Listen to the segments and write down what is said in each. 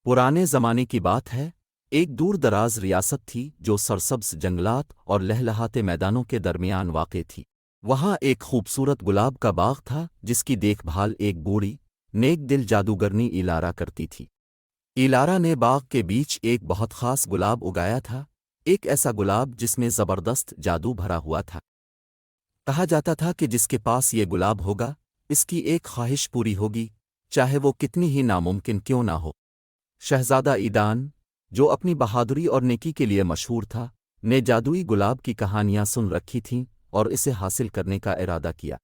پرانے زمانے کی بات ہے، ایک دور دراز ریاست تھی جو سرسبز جنگلات اور لہلہاتے میدانوں کے درمیان واقع تھی۔ وہاں ایک خوبصورت گلاب کا باغ تھا جس کی دیکھ بھال ایک بوڑھی نیک دل جادوگرنی ایلارا کرتی تھی۔ ایلارا نے باغ کے بیچ ایک بہت خاص گلاب اگایا تھا، ایک ایسا گلاب جس میں زبردست جادو بھرا ہوا تھا۔ کہا جاتا تھا کہ جس کے پاس یہ گلاب ہوگا اس کی ایک خواہش پوری ہوگی، چاہے وہ کتنی ہی ناممکن کیوں نہ ہو۔ شہزادہ ایدان، جو اپنی بہادری اور نیکی کے لیے مشہور تھا، نے جادوئی گلاب کی کہانیاں سن رکھی تھیں اور اسے حاصل کرنے کا ارادہ کیا۔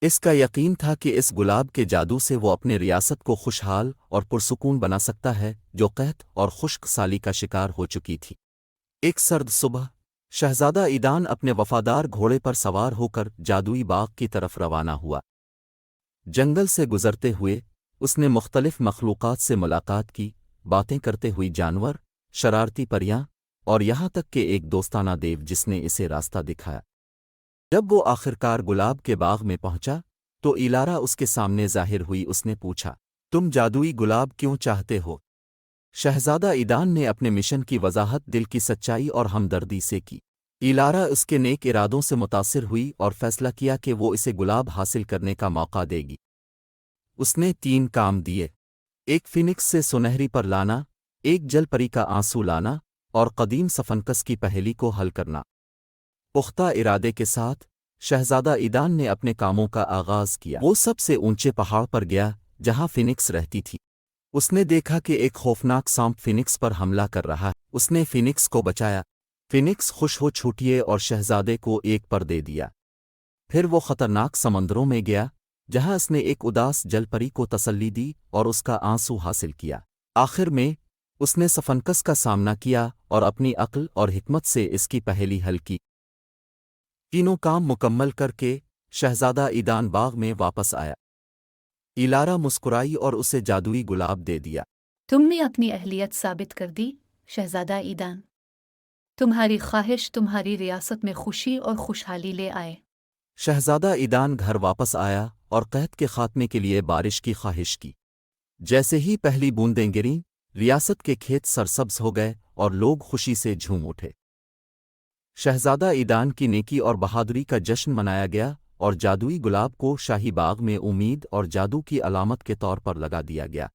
اس کا یقین تھا کہ اس گلاب کے جادو سے وہ اپنے ریاست کو خوشحال اور پرسکون بنا سکتا ہے جو قحط اور خشک سالی کا شکار ہو چکی تھی۔ ایک سرد صبح، شہزادہ ایدان اپنے وفادار گھوڑے پر سوار ہو کر جادوئی باغ کی طرف روانہ ہوا۔ جنگل سے گزرتے ہوئے اس نے مختلف مخلوقات سے ملاقات کی، باتیں کرتے ہوئی جانور، شرارتی پریاں اور یہاں تک کہ ایک دوستانہ دیو جس نے اسے راستہ دکھایا۔ جب وہ آخرکار گلاب کے باغ میں پہنچا تو ایلارا اس کے سامنے ظاہر ہوئی۔ اس نے پوچھا، تم جادوئی گلاب کیوں چاہتے ہو؟ شہزادہ ایدان نے اپنے مشن کی وضاحت دل کی سچائی اور ہمدردی سے کی۔ ایلارا اس کے نیک ارادوں سے متاثر ہوئی اور فیصلہ کیا کہ وہ اسے گلاب حاصل کرنے کا موقع دے گی۔ اس نے 3 کام دیے: ایک فینکس سے سنہری پر لانا، ایک جل پری کا آنسو لانا اور قدیم سفنکس کی پہیلی کو حل کرنا۔ پختہ ارادے کے ساتھ شہزادہ ایدان نے اپنے کاموں کا آغاز کیا۔ وہ سب سے اونچے پہاڑ پر گیا جہاں فینکس رہتی تھی۔ اس نے دیکھا کہ ایک خوفناک سانپ فینکس پر حملہ کر رہا ہے۔ اس نے فینکس کو بچایا، فینکس خوش ہو چھوٹیے اور شہزادے کو ایک پر دے دیا۔ پھر وہ خطرناک سمندروں میں گیا جہاں اس نے ایک اداس جل پری کو تسلی دی اور اس کا آنسو حاصل کیا۔ آخر میں اس نے سفنکس کا سامنا کیا اور اپنی عقل اور حکمت سے اس کی پہیلی حل کی۔ تینوں کام مکمل کر کے شہزادہ ایدان باغ میں واپس آیا۔ ایلارا مسکرائی اور اسے جادوئی گلاب دے دیا۔ تم نے اپنی اہلیت ثابت کر دی، شہزادہ ایدان۔ تمہاری خواہش تمہاری ریاست میں خوشی اور خوشحالی لے آئے۔ شہزادہ ایدان گھر واپس آیا اور قحط کے خاتمے کے لیے بارش کی خواہش کی۔ جیسے ہی پہلی بوندیں گریں، ریاست کے کھیت سرسبز ہو گئے اور لوگ خوشی سے جھوم اٹھے۔ شہزادہ ایدان کی نیکی اور بہادری کا جشن منایا گیا اور جادوئی گلاب کو شاہی باغ میں امید اور جادو کی علامت کے طور پر لگا دیا گیا۔